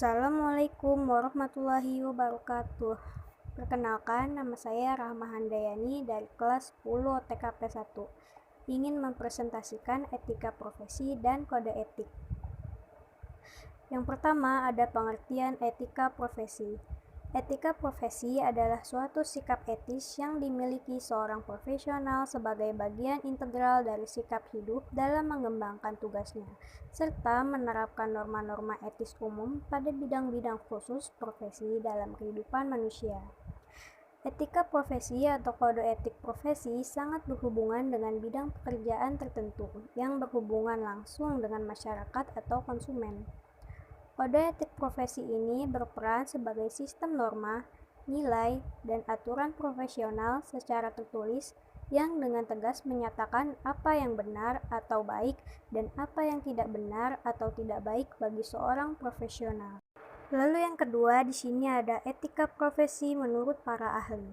Assalamualaikum warahmatullahi wabarakatuh. Perkenalkan, nama saya Rahma Handayani dari kelas 10 TKP 1. Ingin mempresentasikan etika profesi dan kode etik. Yang pertama ada pengertian etika profesi. Etika profesi adalah suatu sikap etis yang dimiliki seorang profesional sebagai bagian integral dari sikap hidup dalam mengembangkan tugasnya, serta menerapkan norma-norma etis umum pada bidang-bidang khusus profesi dalam kehidupan manusia. Etika profesi atau kode etik profesi sangat berhubungan dengan bidang pekerjaan tertentu yang berhubungan langsung dengan masyarakat atau konsumen. Kode etik profesi ini berperan sebagai sistem norma, nilai, dan aturan profesional secara tertulis yang dengan tegas menyatakan apa yang benar atau baik dan apa yang tidak benar atau tidak baik bagi seorang profesional. Lalu yang kedua, di sini ada etika profesi menurut para ahli.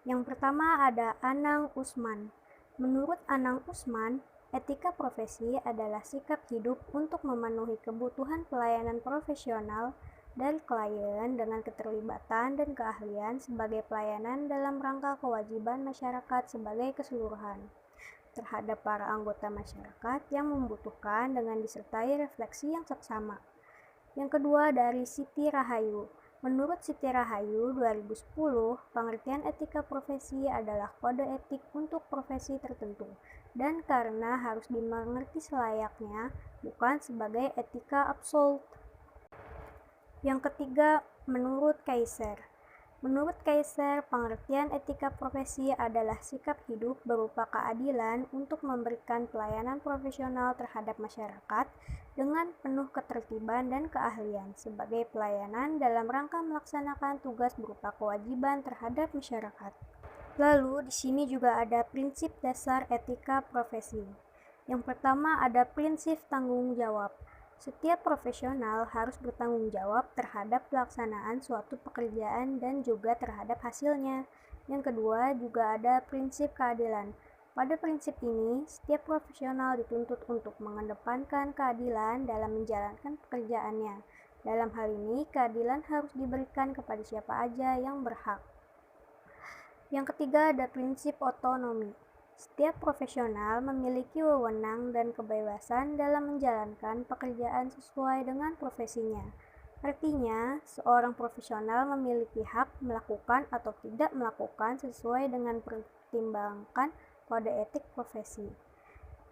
Yang pertama ada Anang Usman. Menurut Anang Usman, etika profesi adalah sikap hidup untuk memenuhi kebutuhan pelayanan profesional dari klien dengan keterlibatan dan keahlian sebagai pelayanan dalam rangka kewajiban masyarakat sebagai keseluruhan terhadap para anggota masyarakat yang membutuhkan dengan disertai refleksi yang seksama. Yang kedua dari Siti Rahayu. Menurut Siti Rahayu 2010, pengertian etika profesi adalah kode etik untuk profesi tertentu dan karena harus dimengerti selayaknya, bukan sebagai etika absolut. Yang ketiga, menurut Kaiser. Menurut Kaiser, pengertian etika profesi adalah sikap hidup berupa keadilan untuk memberikan pelayanan profesional terhadap masyarakat dengan penuh ketertiban dan keahlian sebagai pelayanan dalam rangka melaksanakan tugas berupa kewajiban terhadap masyarakat. Lalu di sini juga ada prinsip dasar etika profesi. Yang pertama ada prinsip tanggung jawab. Setiap profesional harus bertanggung jawab terhadap pelaksanaan suatu pekerjaan dan juga terhadap hasilnya. Yang kedua juga ada prinsip keadilan. Pada prinsip ini, setiap profesional dituntut untuk mengedepankan keadilan dalam menjalankan pekerjaannya. Dalam hal ini, keadilan harus diberikan kepada siapa aja yang berhak. Yang ketiga ada prinsip otonomi. Setiap profesional memiliki wewenang dan kebebasan dalam menjalankan pekerjaan sesuai dengan profesinya. Artinya, seorang profesional memiliki hak melakukan atau tidak melakukan sesuai dengan pertimbangan kode etik profesi.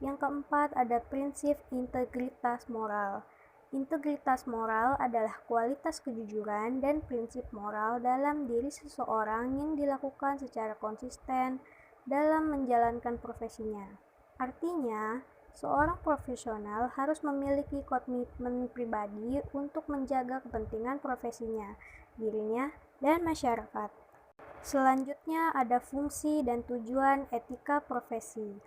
Yang keempat ada prinsip integritas moral. Integritas moral adalah kualitas kejujuran dan prinsip moral dalam diri seseorang yang dilakukan secara konsisten dalam menjalankan profesinya. Artinya, seorang profesional harus memiliki komitmen pribadi untuk menjaga kepentingan profesinya, dirinya, dan masyarakat. Selanjutnya ada fungsi dan tujuan etika profesi.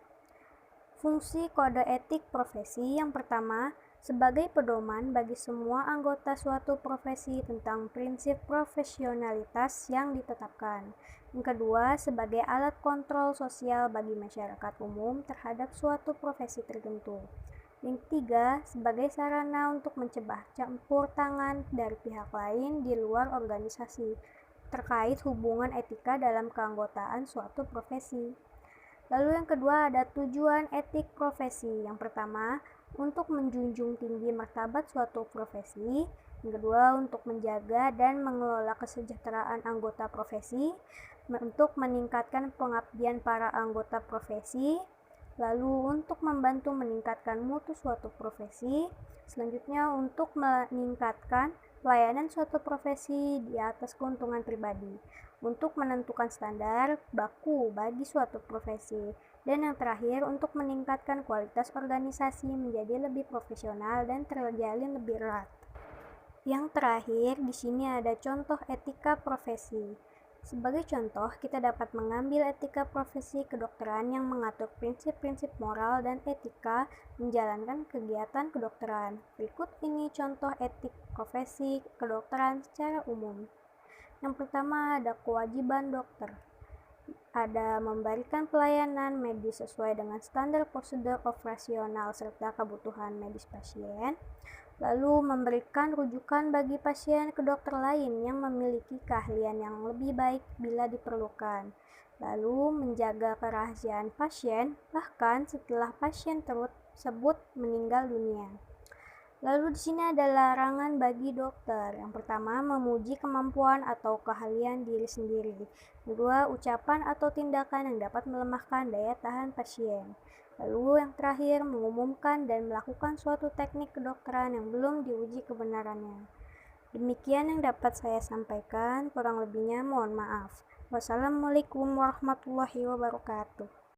Fungsi kode etik profesi yang pertama, sebagai pedoman bagi semua anggota suatu profesi tentang prinsip profesionalitas yang ditetapkan. Yang kedua, sebagai alat kontrol sosial bagi masyarakat umum terhadap suatu profesi tertentu. Yang ketiga, sebagai sarana untuk mencegah campur tangan dari pihak lain di luar organisasi terkait hubungan etika dalam keanggotaan suatu profesi. Lalu yang kedua ada tujuan etik profesi. Yang pertama, untuk menjunjung tinggi martabat suatu profesi. Yang kedua, untuk menjaga dan mengelola kesejahteraan anggota profesi, untuk meningkatkan pengabdian para anggota profesi, lalu untuk membantu meningkatkan mutu suatu profesi, selanjutnya untuk meningkatkan pelayanan suatu profesi di atas keuntungan pribadi, untuk menentukan standar baku bagi suatu profesi, dan yang terakhir untuk meningkatkan kualitas organisasi menjadi lebih profesional dan terjalin lebih erat. Yang terakhir, di sini ada contoh etika profesi. Sebagai contoh, kita dapat mengambil etika profesi kedokteran yang mengatur prinsip-prinsip moral dan etika menjalankan kegiatan kedokteran. Berikut ini contoh etik profesi kedokteran secara umum. Yang pertama ada kewajiban dokter. Ada memberikan pelayanan medis sesuai dengan standar prosedur operasional serta kebutuhan medis pasien, lalu memberikan rujukan bagi pasien ke dokter lain yang memiliki keahlian yang lebih baik bila diperlukan, lalu menjaga kerahasiaan pasien bahkan setelah pasien tersebut meninggal dunia. Lalu di sini ada larangan bagi dokter. Yang pertama, memuji kemampuan atau keahlian diri sendiri. Kedua, ucapan atau tindakan yang dapat melemahkan daya tahan pasien. Lalu yang terakhir, mengumumkan dan melakukan suatu teknik kedokteran yang belum diuji kebenarannya. Demikian yang dapat saya sampaikan, kurang lebihnya mohon maaf. Wassalamualaikum warahmatullahi wabarakatuh.